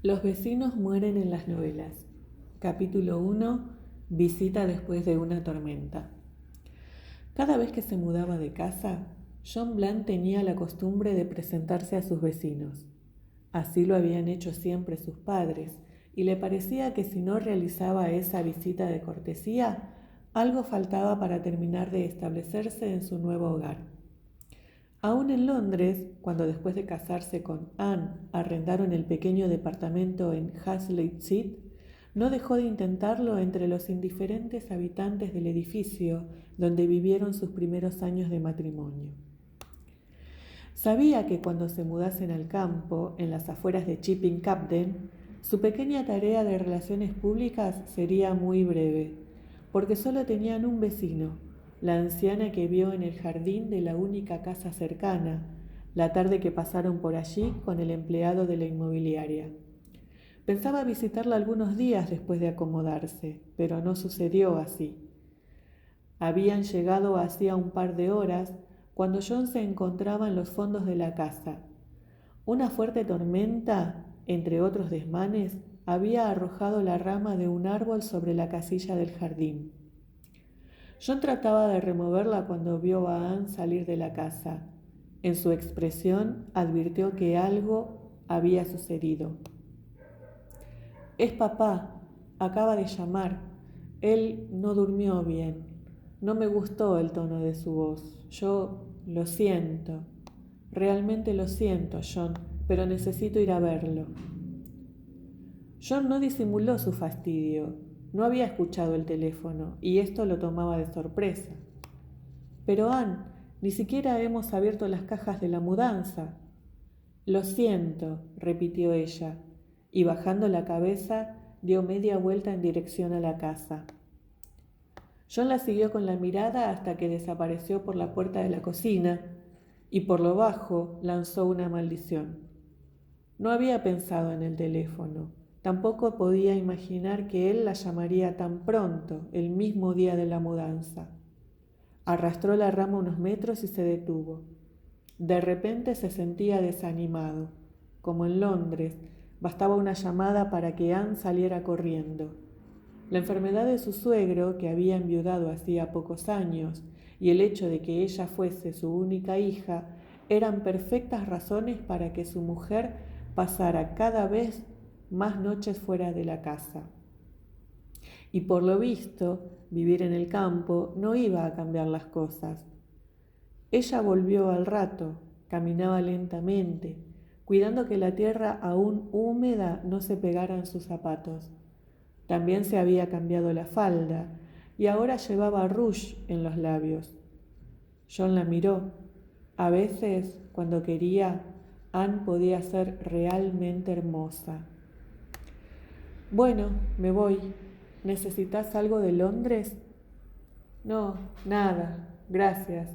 Los vecinos mueren en las novelas. Capítulo 1. Visita después de una tormenta. Cada vez que se mudaba de casa, John Bland tenía la costumbre de presentarse a sus vecinos. Así lo habían hecho siempre sus padres, y le parecía que si no realizaba esa visita de cortesía, algo faltaba para terminar de establecerse en su nuevo hogar. Aún en Londres, cuando después de casarse con Anne arrendaron el pequeño departamento en Hazlitt, no dejó de intentarlo entre los indiferentes habitantes del edificio donde vivieron sus primeros años de matrimonio. Sabía que cuando se mudasen al campo, en las afueras de Chipping Campden, su pequeña tarea de relaciones públicas sería muy breve, porque solo tenían un vecino, la anciana que vio en el jardín de la única casa cercana, la tarde que pasaron por allí con el empleado de la inmobiliaria. Pensaba visitarla algunos días después de acomodarse, pero no sucedió así. Habían llegado hacía un par de horas cuando John se encontraba en los fondos de la casa. Una fuerte tormenta, entre otros desmanes, había arrojado la rama de un árbol sobre la casilla del jardín. John trataba de removerla cuando vio a Anne salir de la casa. En su expresión advirtió que algo había sucedido. «Es papá, acaba de llamar. Él no durmió bien. No me gustó el tono de su voz. Yo lo siento. Realmente lo siento, John, pero necesito ir a verlo». John no disimuló su fastidio. No había escuchado el teléfono y esto lo tomaba de sorpresa. «Pero Anne, ni siquiera hemos abierto las cajas de la mudanza». «Lo siento», repitió ella, y bajando la cabeza dio media vuelta en dirección a la casa. John la siguió con la mirada hasta que desapareció por la puerta de la cocina y por lo bajo lanzó una maldición. No había pensado en el teléfono, tampoco podía imaginar que él la llamaría tan pronto, el mismo día de la mudanza. Arrastró la rama unos metros y se detuvo. De repente se sentía desanimado. Como en Londres, bastaba una llamada para que Anne saliera corriendo. La enfermedad de su suegro, que había enviudado hacía pocos años, y el hecho de que ella fuese su única hija, eran perfectas razones para que su mujer pasara cada vez más noches fuera de la casa. Y por lo visto, vivir en el campo no iba a cambiar las cosas. Ella volvió al rato, caminaba lentamente, cuidando que la tierra aún húmeda no se pegara en sus zapatos. También se había cambiado la falda y ahora llevaba rouge en los labios. John la miró. A veces, cuando quería, Anne podía ser realmente hermosa. «Bueno, me voy. ¿Necesitas algo de Londres?» «No, nada, gracias.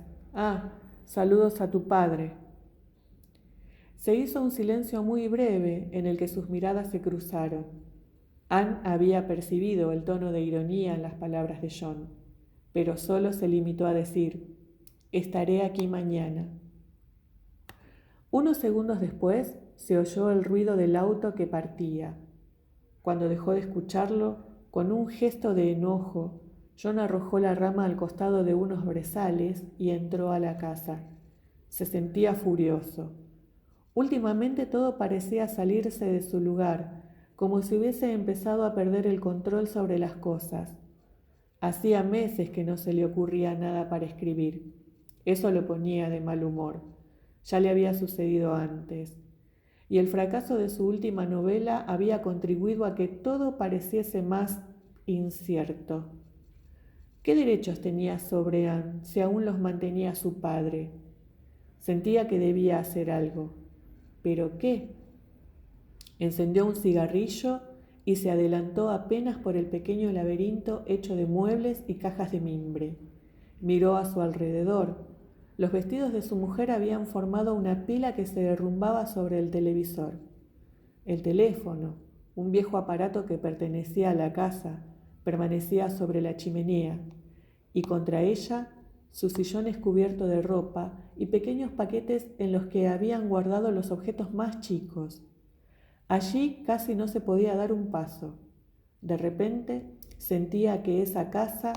Saludos a tu padre». Se hizo un silencio muy breve en el que sus miradas se cruzaron. Anne había percibido el tono de ironía en las palabras de John, pero solo se limitó a decir: «Estaré aquí mañana». Unos segundos después se oyó el ruido del auto que partía. Cuando dejó de escucharlo, con un gesto de enojo, John arrojó la rama al costado de unos brezales y entró a la casa. Se sentía furioso. Últimamente todo parecía salirse de su lugar, como si hubiese empezado a perder el control sobre las cosas. Hacía meses que no se le ocurría nada para escribir. Eso lo ponía de mal humor. Ya le había sucedido antes. Y el fracaso de su última novela había contribuido a que todo pareciese más incierto. ¿Qué derechos tenía sobre Anne si aún los mantenía su padre? Sentía que debía hacer algo. ¿Pero qué? Encendió un cigarrillo y se adelantó apenas por el pequeño laberinto hecho de muebles y cajas de mimbre. Miró a su alrededor. Los vestidos de su mujer habían formado una pila que se derrumbaba sobre el televisor. El teléfono, un viejo aparato que pertenecía a la casa, permanecía sobre la chimenea, y contra ella su sillón cubierto de ropa y pequeños paquetes en los que habían guardado los objetos más chicos. Allí casi no se podía dar un paso. De repente sentía que esa casa,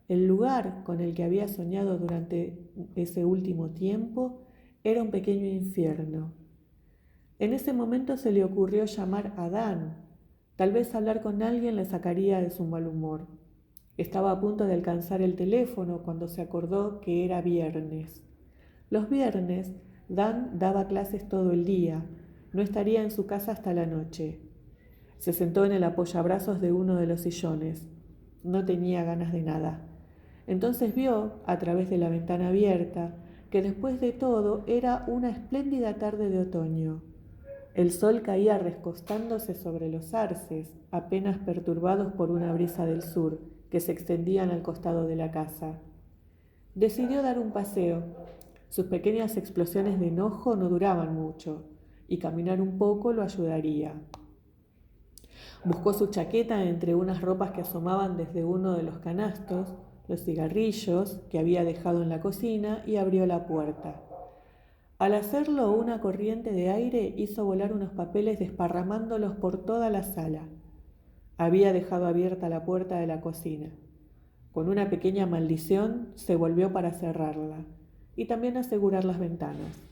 el lugar con el que había soñado durante ese último tiempo, era un pequeño infierno. En ese momento se le ocurrió llamar a Dan. Tal vez hablar con alguien le sacaría de su mal humor. Estaba a punto de alcanzar el teléfono cuando se acordó que era viernes. Los viernes, Dan daba clases todo el día. No estaría en su casa hasta la noche. Se sentó en el apoyabrazos de uno de los sillones. No tenía ganas de nada. Entonces vio, a través de la ventana abierta, que después de todo era una espléndida tarde de otoño. El sol caía recostándose sobre los arces, apenas perturbados por una brisa del sur, que se extendían al costado de la casa. Decidió dar un paseo. Sus pequeñas explosiones de enojo no duraban mucho, y caminar un poco lo ayudaría. Buscó su chaqueta entre unas ropas que asomaban desde uno de los canastos, los cigarrillos que había dejado en la cocina y abrió la puerta. Al hacerlo, una corriente de aire hizo volar unos papeles desparramándolos por toda la sala. Había dejado abierta la puerta de la cocina. Con una pequeña maldición se volvió para cerrarla y también asegurar las ventanas.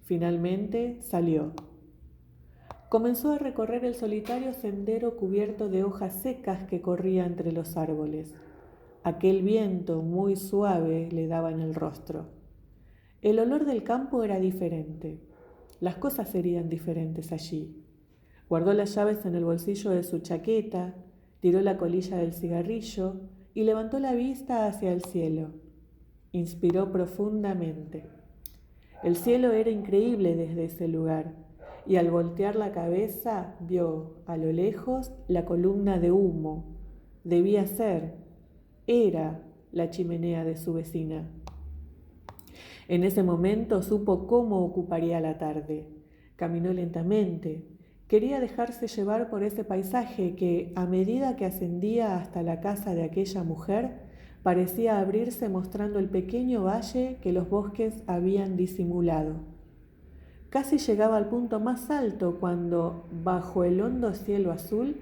Finalmente salió. Comenzó a recorrer el solitario sendero cubierto de hojas secas que corría entre los árboles. Aquel viento muy suave le daba en el rostro. El olor del campo era diferente. Las cosas serían diferentes allí. Guardó las llaves en el bolsillo de su chaqueta, tiró la colilla del cigarrillo y levantó la vista hacia el cielo. Inspiró profundamente. El cielo era increíble desde ese lugar, y al voltear la cabeza vio a lo lejos la columna de humo. Debía ser, era la chimenea de su vecina. En ese momento supo cómo ocuparía la tarde. Caminó lentamente. Quería dejarse llevar por ese paisaje que, a medida que ascendía hasta la casa de aquella mujer, parecía abrirse mostrando el pequeño valle que los bosques habían disimulado. Casi llegaba al punto más alto cuando, bajo el hondo cielo azul,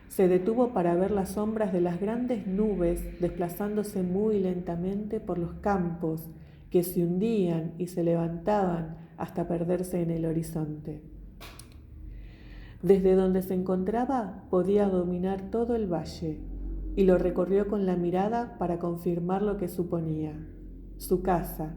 se detuvo para ver las sombras de las grandes nubes desplazándose muy lentamente por los campos que se hundían y se levantaban hasta perderse en el horizonte. Desde donde se encontraba podía dominar todo el valle y lo recorrió con la mirada para confirmar lo que suponía. Su casa,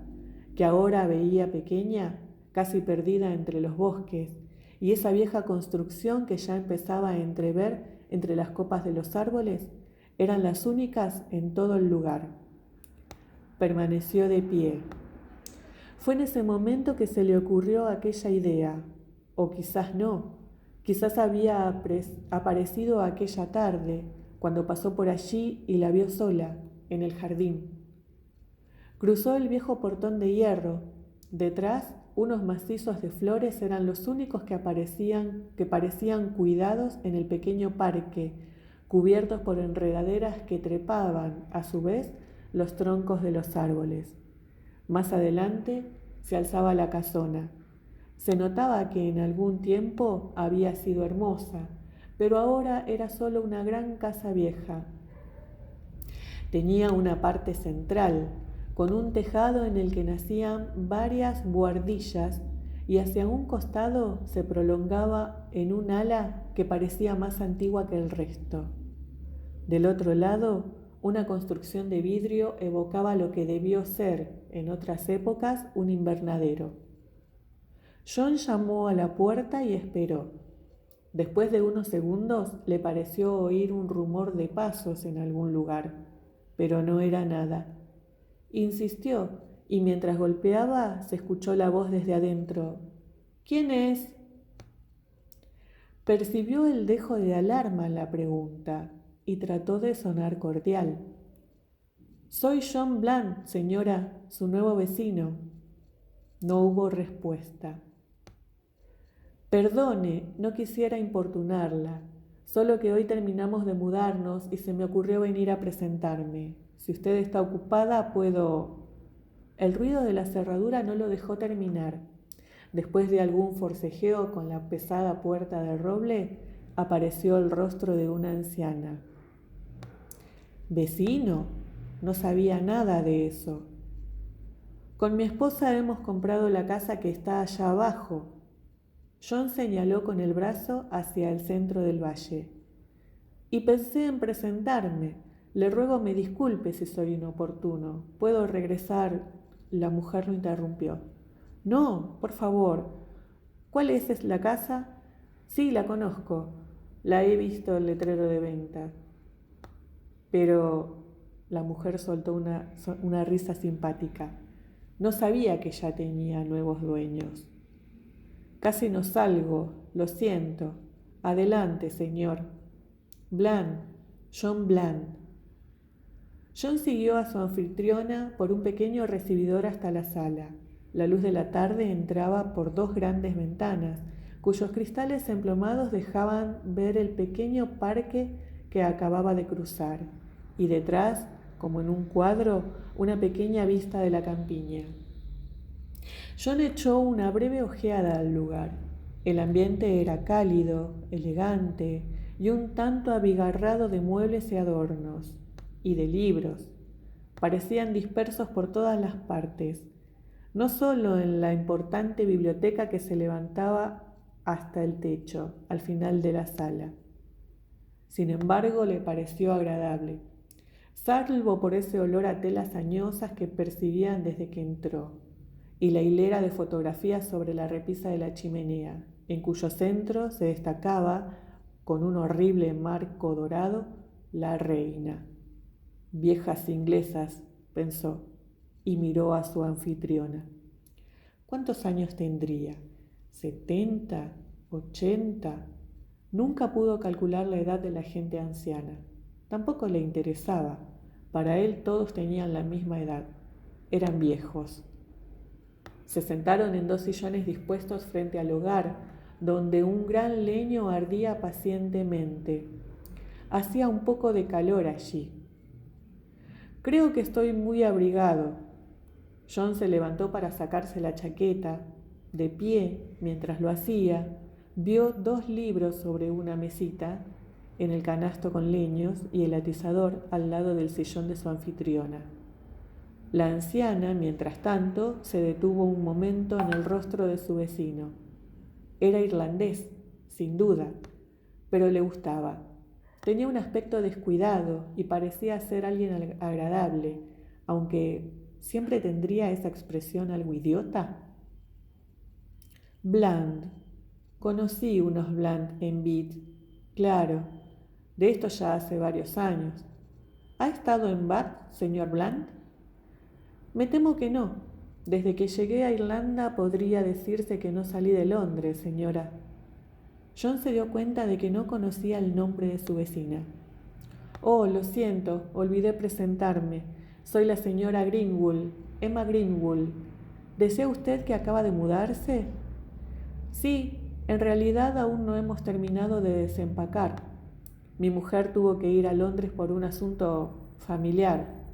que ahora veía pequeña, casi perdida entre los bosques, y esa vieja construcción que ya empezaba a entrever entre las copas de los árboles, eran las únicas en todo el lugar. Permaneció de pie. Fue en ese momento que se le ocurrió aquella idea, o quizás no, quizás había aparecido aquella tarde, cuando pasó por allí y la vio sola, en el jardín. Cruzó el viejo portón de hierro. Detrás, unos macizos de flores eran los únicos que parecían cuidados en el pequeño parque, cubiertos por enredaderas que trepaban, a su vez, los troncos de los árboles. Más adelante se alzaba la casona. Se notaba que en algún tiempo había sido hermosa, pero ahora era solo una gran casa vieja. Tenía una parte central, con un tejado en el que nacían varias buhardillas, y hacia un costado se prolongaba en un ala que parecía más antigua que el resto. Del otro lado, una construcción de vidrio evocaba lo que debió ser, en otras épocas, un invernadero. John llamó a la puerta y esperó. Después de unos segundos le pareció oír un rumor de pasos en algún lugar, pero no era nada. Insistió y mientras golpeaba se escuchó la voz desde adentro. ¿Quién es? Percibió el dejo de alarma en la pregunta y trató de sonar cordial. Soy John Bland, señora, su nuevo vecino. No hubo respuesta. Perdone, no quisiera importunarla, solo que hoy terminamos de mudarnos y se me ocurrió venir a presentarme. Si usted está ocupada, puedo... El ruido de la cerradura no lo dejó terminar. Después de algún forcejeo con la pesada puerta de roble, apareció el rostro de una anciana. ¿Vecino? No sabía nada de eso. Con mi esposa hemos comprado la casa que está allá abajo. John señaló con el brazo hacia el centro del valle. Y pensé en presentarme. Le ruego me disculpe si soy inoportuno. ¿Puedo regresar? La mujer lo interrumpió. No, por favor. ¿Cuál es la casa? Sí, la conozco. La he visto el letrero de venta. Pero la mujer soltó una risa simpática. No sabía que ya tenía nuevos dueños. Casi no salgo, lo siento. Adelante, señor. Bland, John Bland. John siguió a su anfitriona por un pequeño recibidor hasta la sala. La luz de la tarde entraba por dos grandes ventanas, cuyos cristales emplomados dejaban ver el pequeño parque que acababa de cruzar, y detrás, como en un cuadro, una pequeña vista de la campiña. John echó una breve ojeada al lugar. El ambiente era cálido, elegante y un tanto abigarrado de muebles y adornos, y de libros. Parecían dispersos por todas las partes, no solo en la importante biblioteca que se levantaba hasta el techo, al final de la sala. Sin embargo, le pareció agradable, salvo por ese olor a telas añosas que percibían desde que entró, y la hilera de fotografías sobre la repisa de la chimenea, en cuyo centro se destacaba, con un horrible marco dorado, la reina. Viejas inglesas, pensó, y miró a su anfitriona. ¿Cuántos años tendría? ¿70? ¿80? Nunca pudo calcular la edad de la gente anciana. Tampoco le interesaba. Para él todos tenían la misma edad. Eran viejos. Se sentaron en dos sillones dispuestos frente al hogar, donde un gran leño ardía pacientemente. Hacía un poco de calor allí. Creo que estoy muy abrigado. John se levantó para sacarse la chaqueta. De pie, mientras lo hacía, vio dos libros sobre una mesita, en el canasto con leños y el atizador al lado del sillón de su anfitriona. La anciana, mientras tanto, se detuvo un momento en el rostro de su vecino. Era irlandés, sin duda, pero le gustaba. Tenía un aspecto descuidado y parecía ser alguien agradable, aunque siempre tendría esa expresión algo idiota. Bland. Conocí unos Bland en Bath. Claro, de esto ya hace varios años. ¿Ha estado en Bath, señor Bland? Me temo que no. Desde que llegué a Irlanda podría decirse que no salí de Londres, señora. John se dio cuenta de que no conocía el nombre de su vecina. Oh, lo siento, olvidé presentarme. Soy la señora Greenwood, Emma Greenwood. ¿Desea usted que acaba de mudarse? Sí, en realidad aún no hemos terminado de desempacar. Mi mujer tuvo que ir a Londres por un asunto familiar.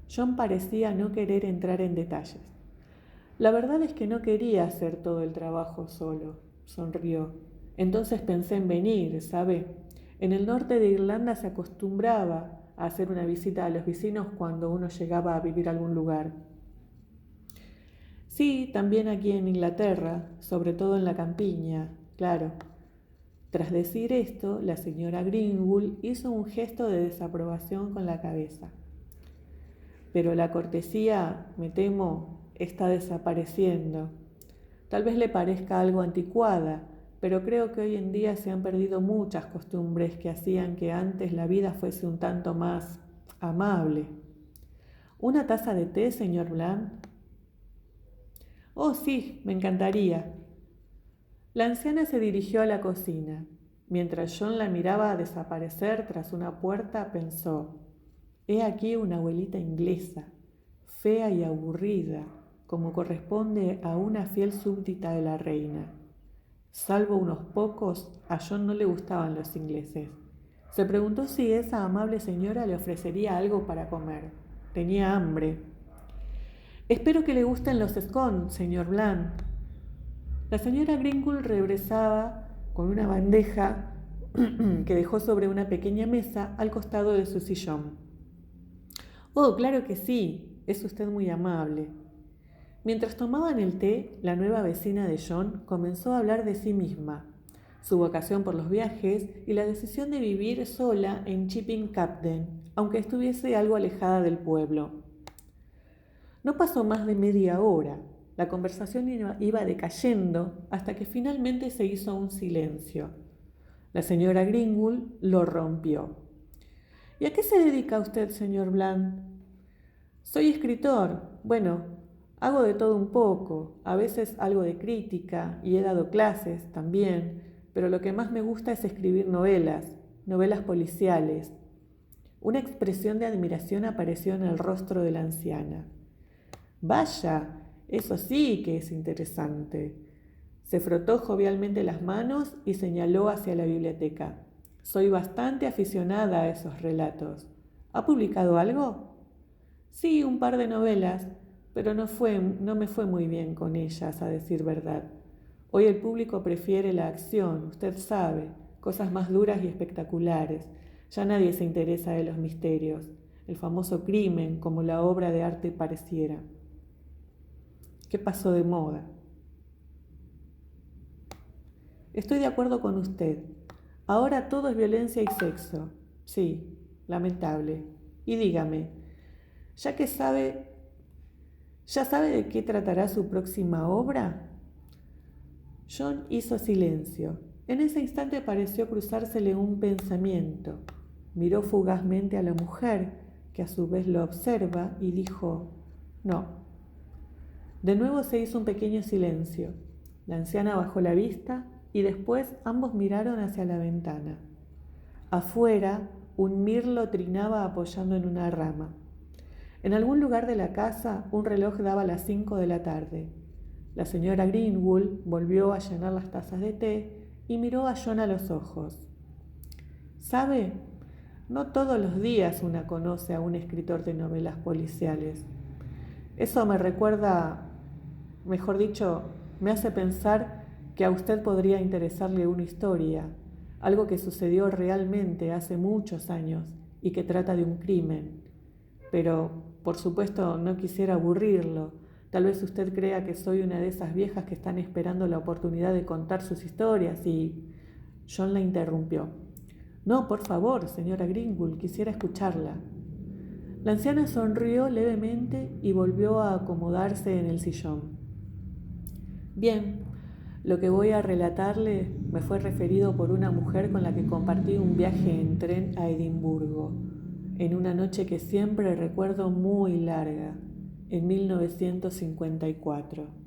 John parecía no querer entrar en detalles. La verdad es que no quería hacer todo el trabajo solo, sonrió. Entonces pensé en venir, ¿sabe? En el norte de Irlanda se acostumbraba a hacer una visita a los vecinos cuando uno llegaba a vivir a algún lugar. Sí, también aquí en Inglaterra, sobre todo en la campiña, claro. Tras decir esto, la señora Greenwood hizo un gesto de desaprobación con la cabeza. Pero la cortesía, me temo, está desapareciendo. Tal vez le parezca algo anticuada, pero creo que hoy en día se han perdido muchas costumbres que hacían que antes la vida fuese un tanto más amable. ¿Una taza de té, señor Bland? Oh, sí, me encantaría. La anciana se dirigió a la cocina. Mientras John la miraba desaparecer tras una puerta, pensó: he aquí una abuelita inglesa, fea y aburrida, como corresponde a una fiel súbdita de la reina. Salvo unos pocos, a John no le gustaban los ingleses. Se preguntó si esa amable señora le ofrecería algo para comer. Tenía hambre. Espero que le gusten los scones, señor Bland. La señora Gringle regresaba con una bandeja que dejó sobre una pequeña mesa al costado de su sillón. Oh, claro que sí, es usted muy amable. Mientras tomaban el té, la nueva vecina de John comenzó a hablar de sí misma, su vocación por los viajes y la decisión de vivir sola en Chipping Campden, aunque estuviese algo alejada del pueblo. No pasó más de media hora. La conversación iba decayendo hasta que finalmente se hizo un silencio. La señora Gringle lo rompió. ¿Y a qué se dedica usted, señor Bland? Soy escritor. Bueno, hago de todo un poco, a veces algo de crítica y he dado clases también, pero lo que más me gusta es escribir novelas policiales. Una expresión de admiración apareció en el rostro de la anciana. Vaya, eso sí que es interesante. Se frotó jovialmente las manos y señaló hacia la biblioteca. Soy bastante aficionada a esos relatos. ¿Ha publicado algo? Sí, un par de novelas, pero no me fue muy bien con ellas, a decir verdad. Hoy el público prefiere la acción, usted sabe, cosas más duras y espectaculares. Ya nadie se interesa de los misterios, el famoso crimen, como la obra de arte pareciera. ¿Qué pasó de moda? Estoy de acuerdo con usted. Ahora todo es violencia y sexo. Sí, lamentable. Y dígame, ¿ya sabe de qué tratará su próxima obra? John hizo silencio. En ese instante pareció cruzársele un pensamiento. Miró fugazmente a la mujer, que a su vez lo observa, y dijo, no. De nuevo se hizo un pequeño silencio. La anciana bajó la vista y después ambos miraron hacia la ventana. Afuera, un mirlo trinaba apoyando en una rama. En algún lugar de la casa, un reloj daba las 5 de la tarde. La señora Greenwood volvió a llenar las tazas de té y miró a John a los ojos. ¿Sabe? No todos los días una conoce a un escritor de novelas policiales. Eso me recuerda, mejor dicho, me hace pensar que a usted podría interesarle una historia, algo que sucedió realmente hace muchos años y que trata de un crimen. Pero, por supuesto, no quisiera aburrirlo. Tal vez usted crea que soy una de esas viejas que están esperando la oportunidad de contar sus historias y... John la interrumpió. No, por favor, señora Greenwood, quisiera escucharla. La anciana sonrió levemente y volvió a acomodarse en el sillón. Bien, lo que voy a relatarle me fue referido por una mujer con la que compartí un viaje en tren a Edimburgo, en una noche que siempre recuerdo muy larga, en 1954.